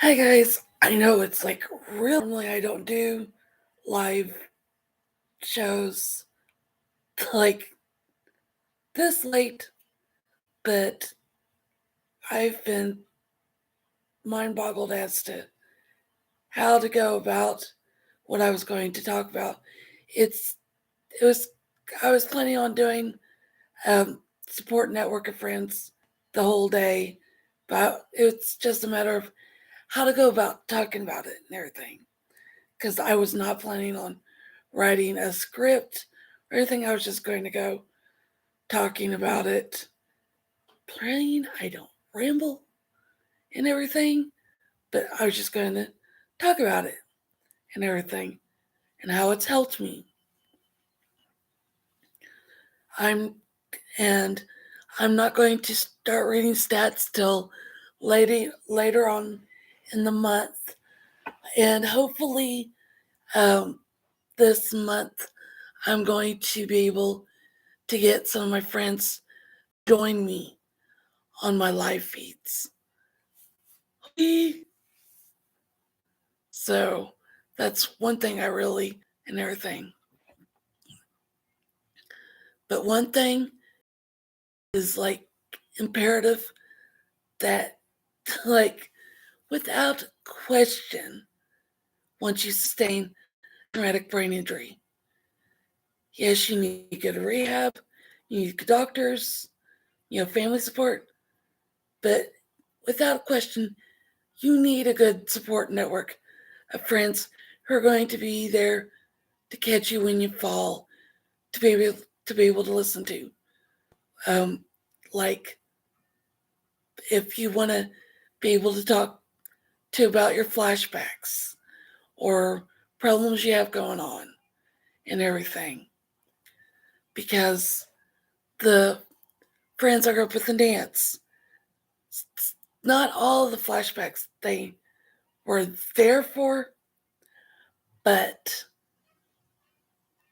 Hi guys, I know it's like real. Normally I don't do live shows like this late, but I've been mind boggled as to how to go about what I was going to talk about. It's it was I was planning on doing support network of friends the whole day, but it's just a matter of how to go about talking about it and everything. Because I was not planning on writing a script or anything. I was just going to go talking about it, praying I don't ramble and everything, but I was just going to talk about it and everything and how it's helped me. I'm and I'm not going to start reading stats till later on in the month, and hopefully um, this month I'm going to be able to get some of my friends join me on my live feeds. So that's one thing I really and everything. But one thing is like imperative that like without question, once you sustain traumatic brain injury, yes, you need to go to rehab, you need doctors, family support, but without question, you need a good support network of friends who are going to be there to catch you when you fall, to be able to listen to. Um, like if you want to be able to talk to about your flashbacks or problems you have going on and everything, because the friends I grew up with in dance, not all of the flashbacks they were there for, but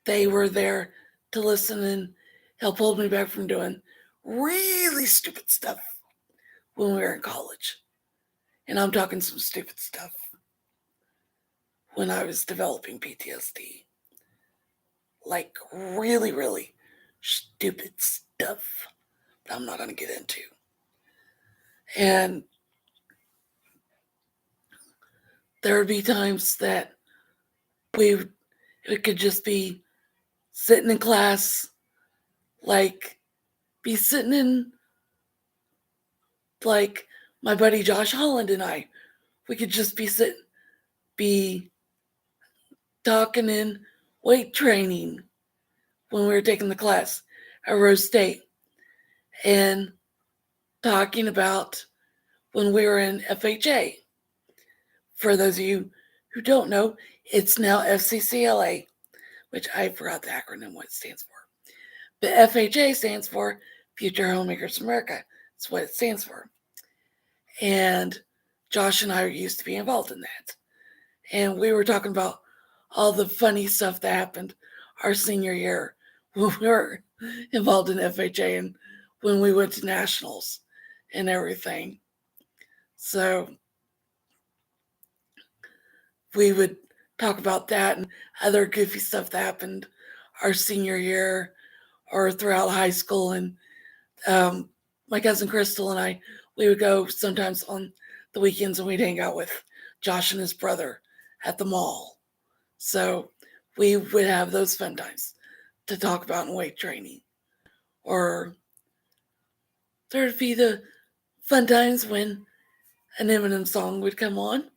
they were there to listen and help hold me back from doing really stupid stuff when we were in college. And I'm talking some stupid stuff when I was developing PTSD. Like really, really stupid stuff that I'm not going to get into. And there would be times that we it could just be sitting in class, like be sitting in like my buddy Josh Holland and I, we could just be talking in weight training when we were taking the class at Rose State and talking about when we were in FHA. For those of you who don't know, it's now FCCLA, which I forgot the acronym what it stands for. But FHA stands for Future Homemakers America. That's what it stands for. And Josh and I used to be involved in that. And we were talking about all the funny stuff that happened our senior year when we were involved in FHA and when we went to nationals and everything. So we would talk about that and other goofy stuff that happened our senior year or throughout high school. And my cousin Crystal and I, we would go sometimes on the weekends and we'd hang out with Josh and his brother at the mall. So we would have those fun times to talk about in weight training. Or there'd be the fun times when an Eminem song would come on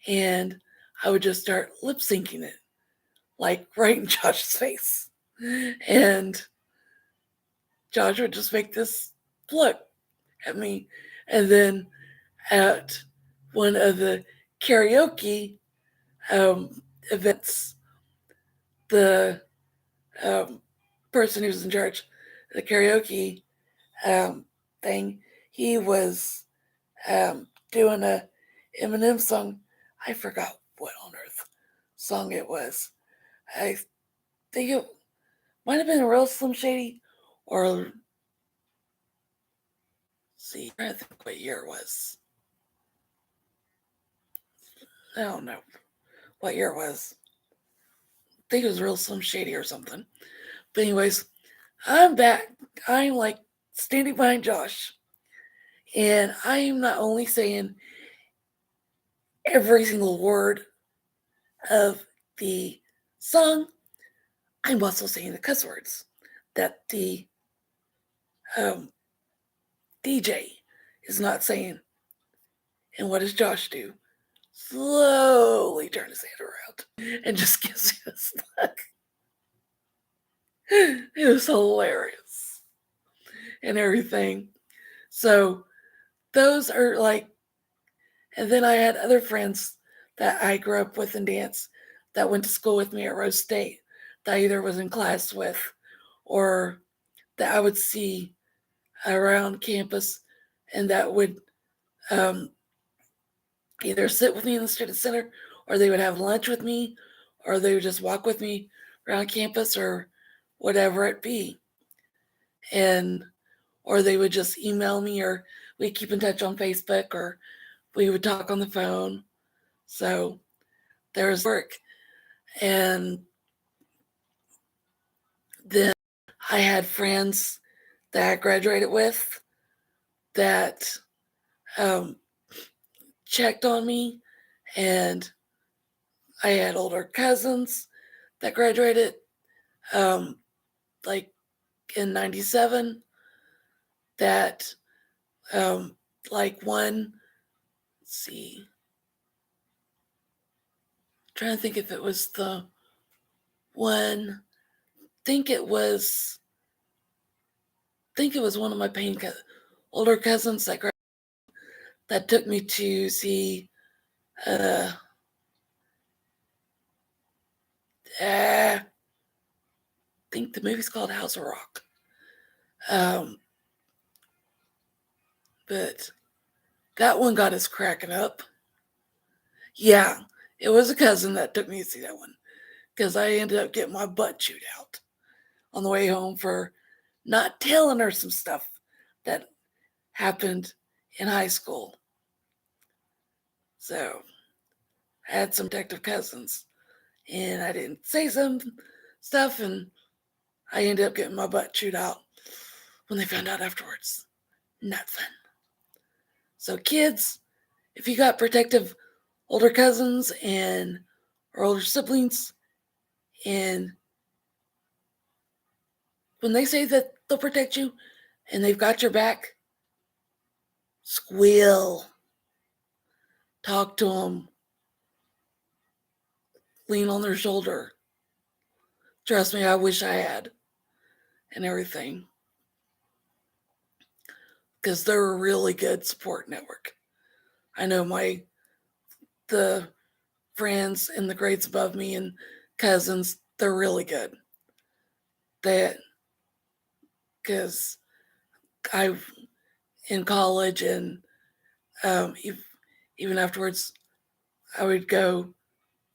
and I would just start lip syncing it, like right in Josh's face. And Josh would just make this look at me. And then at one of the karaoke events, the um, person who was in charge of the karaoke um, thing, he was doing a Eminem song. I forgot what on earth song it was. I think it might have been a real Slim Shady, or see, I think what year it was. I don't know what year it was. I think it was real Slim Shady or something. But anyways, I'm back. I'm like standing behind Josh. And I am not only saying every single word of the song, I'm also saying the cuss words that the um, DJ is not saying. And what does Josh do? Slowly turn his head around and just gives you a look. It was hilarious and everything. So those are like, and then I had other friends that I grew up with in dance that went to school with me at Rose State that I either was in class with or that I would see around campus and that would um, either sit with me in the student center or they would have lunch with me or they would just walk with me around campus or whatever it be. And or they would just email me or we'd keep in touch on Facebook or we would talk on the phone. So there's work. And then I had friends that I graduated with that um, checked on me. And I had older cousins that graduated um, like in 97 that like one, let's see, I'm trying to think if it was the one, think it was one of my older cousins that took me to see uh, I think the movie's called House of Rock. Um, but that one got us cracking up. Yeah, it was a cousin that took me to see that one because I ended up getting my butt chewed out on the way home for not telling her some stuff that happened in high school. So I had some protective cousins and I didn't say some stuff and I ended up getting my butt chewed out when they found out afterwards. Not fun. So kids, if you got protective older cousins and or older siblings, and when they say that they'll protect you and they've got your back, squeal, talk to them, lean on their shoulder. Trust me, I wish I had, and everything, because they're a really good support network. I know the friends in the grades above me and cousins, they're really good. That because I in college and um, even afterwards, I would go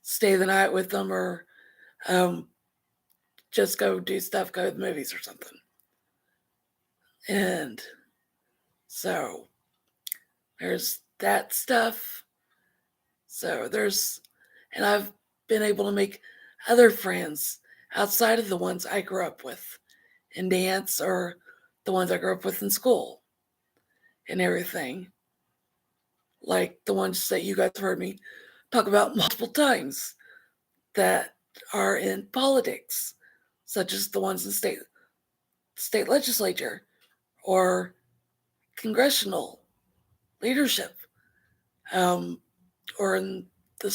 stay the night with them or um, just go do stuff, go to the movies or something. And so there's that stuff. So and I've been able to make other friends outside of the ones I grew up with in dance or the ones I grew up with in school and everything. Like the ones that you guys heard me talk about multiple times that are in politics, such as the ones in state legislature or congressional leadership, um, or in the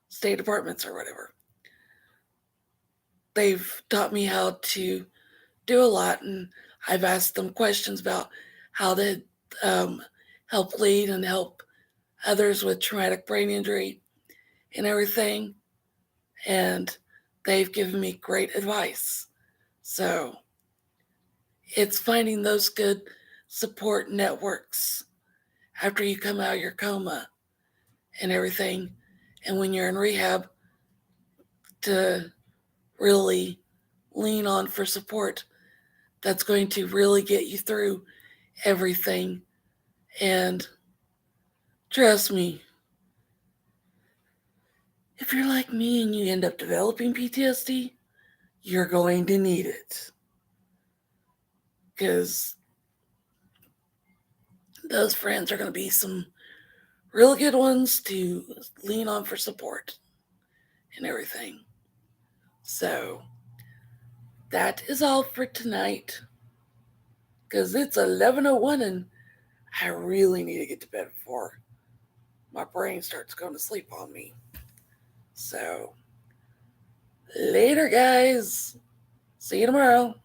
state departments or whatever. They've taught me how to do a lot, and I've asked them questions about how to um, help lead and help others with traumatic brain injury and everything. And they've given me great advice. So it's finding those good support networks after you come out of your coma and everything. And when you're in rehab, to really lean on for support that's going to really get you through everything and Trust me, if you're like me and you end up developing PTSD, you're going to need it. Because those friends are going to be some really good ones to lean on for support and everything. So that is all for tonight. Because it's 11:01 and I really need to get to bed before my brain starts going to sleep on me. So later, guys. See you tomorrow.